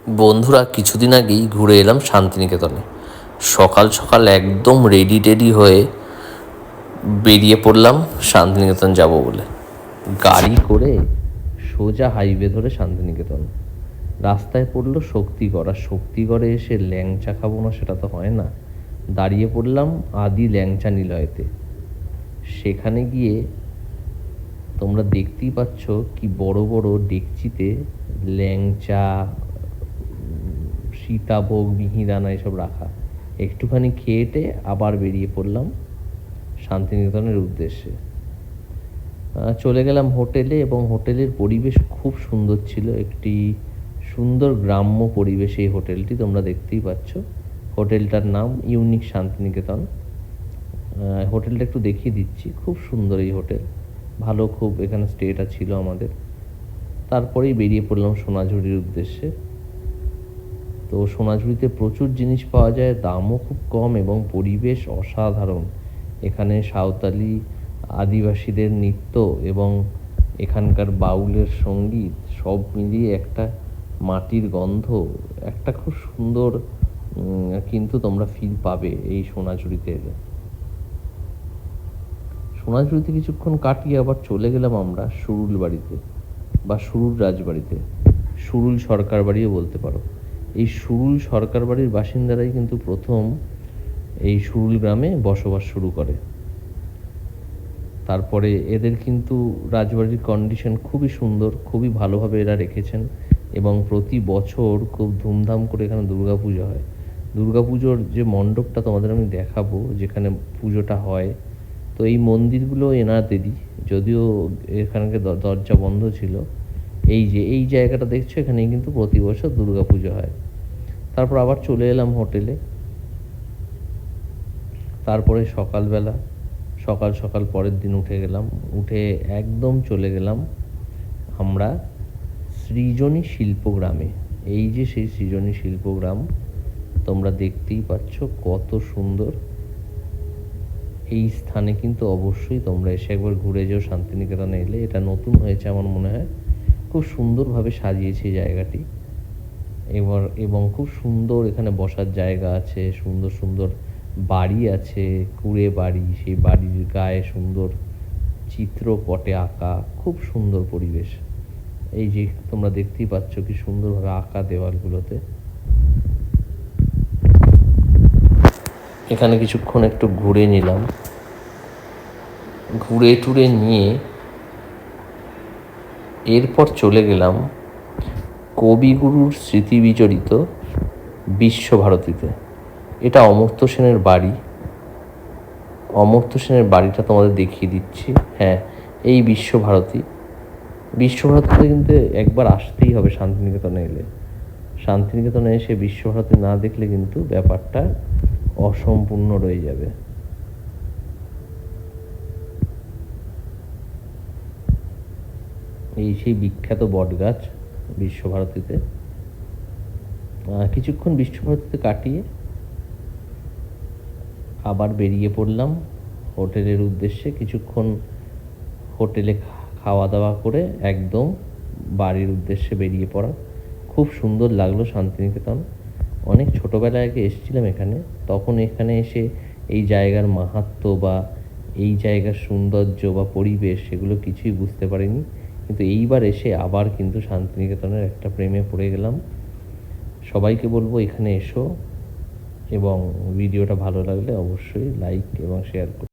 বন্ধুরা, কিছুদিন আগেই ঘুরে এলাম শান্তিনিকেতনে। সকাল সকাল একদম রেডি টেডি হয়ে বেরিয়ে পড়লাম শান্তিনিকেতন যাব বলে। গাড়ি করে সোজা হাইওয়ে ধরে শান্তিনিকেতন। রাস্তায় পড়লো শক্তিগড়, আর শক্তিগড়ে এসে ল্যাংচা খাবো না সেটা তো হয় না। দাঁড়িয়ে পড়লাম আদি ল্যাংচা নিলয়তে। সেখানে গিয়ে তোমরা দেখতেই পাচ্ছ কি বড় বড় ডেকচিতে ল্যাংচা, সীতাভোগ, মিহিদানা এসব রাখা। একটুখানি খেয়েটে আবার বেরিয়ে পড়লাম শান্তিনিকেতনের উদ্দেশ্যে। চলে গেলাম হোটেলে, এবং হোটেলের পরিবেশ খুব সুন্দর ছিল। একটি সুন্দর গ্রাম্য পরিবেশ এই হোটেলটি, তোমরা দেখতেই পাচ্ছ। হোটেলটার নাম ইউনিক শান্তিনিকেতন। হোটেলটা একটু দেখিয়ে দিচ্ছি, খুব সুন্দর এই হোটেল, ভালো খুব এখানে স্টেটা ছিল আমাদের। তারপরেই বেরিয়ে পড়লাম সোনাঝুরির উদ্দেশ্যে। তো সোনাঝুরিতে প্রচুর জিনিস পাওয়া যায়, দামও খুব কম এবং পরিবেশ অসাধারণ। এখানে সাঁওতালি আদিবাসীদের নৃত্য এবং এখানকার বাউলের সঙ্গীত সব মিলিয়ে একটা মাটির গন্ধ, একটা খুব সুন্দর কিন্তু তোমরা ফিল পাবে এই সোনাঝুরিতে এলে। সোনাঝুরিতে কিছুক্ষণ কাটিয়ে আবার চলে গেলাম আমরা সুরুল বাড়িতে বা সুরুল রাজবাড়িতে। সুরুল সরকার বাড়িও বলতে পারো। এই সুরুল সরকার বাড়ির বাসিন্দারাই কিন্তু প্রথম এই সুরুল গ্রামে বসবাস শুরু করে। তারপরে এদের কিন্তু রাজবাড়ির কন্ডিশন খুবই সুন্দর, খুবই ভালোভাবে এরা রেখেছেন, এবং প্রতি বছর খুব ধুমধাম করে এখানে দুর্গাপুজো হয়। দুর্গাপুজোর যে মণ্ডপটা তোমাদের আমি দেখাবো, যেখানে পুজোটা হয়, তো এই মন্দিরগুলো এনাদেরই, যদিও এখানকার দরজা বন্ধ ছিল। এই জায়গাটা দেখছো, এখানেই কিন্তু প্রতি বছর দুর্গাপুজো হয়। তারপর আবার চলে এলাম হোটেলে। তারপরে সকাল সকাল পরের দিন উঠে একদম চলে গেলাম আমরা সৃজনী শিল্পগ্রামে। এই যে সেই সৃজনী শিল্পগ্রাম, তোমরা দেখতেই পাচ্ছ কত সুন্দর। এই স্থানে কিন্তু অবশ্যই তোমরা এসে একবার ঘুরে যেও শান্তিনিকেতনে এলে। এটা নতুন হয়েছে আমার মনে হয়, খুব সুন্দরভাবে সাজিয়েছে জায়গাটি। এবং খুব সুন্দর এখানে বসার জায়গা আছে, সুন্দর সুন্দর বাড়ি আছে, কুড়ে বাড়ি, সেই বাড়ির গায়ে সুন্দর চিত্রপটে আঁকা, খুব সুন্দর পরিবেশ। এই যে তোমরা দেখতেই পাচ্ছ কি সুন্দরভাবে আঁকা দেওয়ালগুলোতে। এখানে কিছুক্ষণ একটু ঘুরে নিলাম, ঘুরে টুরে নিয়ে এরপর চলে গেলাম কবিগুরুর স্মৃতি বিজড়িত বিশ্বভারতীতে। এটা অমর্ত্য সেনের বাড়ি। অমর্ত্য সেনের বাড়িটা তোমাদের দেখিয়ে দিচ্ছি। হ্যাঁ, এই বিশ্বভারতীতে কিন্তু একবার আসতেই হবে শান্তিনিকেতনে এলে। শান্তিনিকেতনে এসে বিশ্বভারতী না দেখলে কিন্তু ব্যাপারটা অসম্পূর্ণ রয়ে যাবে। এই সেই বিখ্যাত বটগাছ বিশ্বভারতীতে। কিছুক্ষণ বিশ্বভারতীতে কাটিয়ে আবার বেরিয়ে পড়লাম হোটেলের উদ্দেশ্যে। কিছুক্ষণ হোটেলে খাওয়া দাওয়া করে একদম বাড়ির উদ্দেশ্যে বেরিয়ে পড়া। খুব সুন্দর লাগলো শান্তিনিকেতন। অনেক ছোটোবেলায় আগে এসেছিলাম এখানে, তখন এখানে এসে এই জায়গার মাহাত্ম্য বা এই জায়গার সৌন্দর্য বা পরিবেশ সেগুলো কিছুই বুঝতে পারিনি, কিন্তু এইবার এসে আবার কিন্তু শান্তিনিকেতনের একটা প্রেমে পড়ে গেলাম। সবাইকে বলবো এখানে এসো, এবং ভিডিওটা ভালো লাগলে অবশ্যই লাইক এবং শেয়ার করো।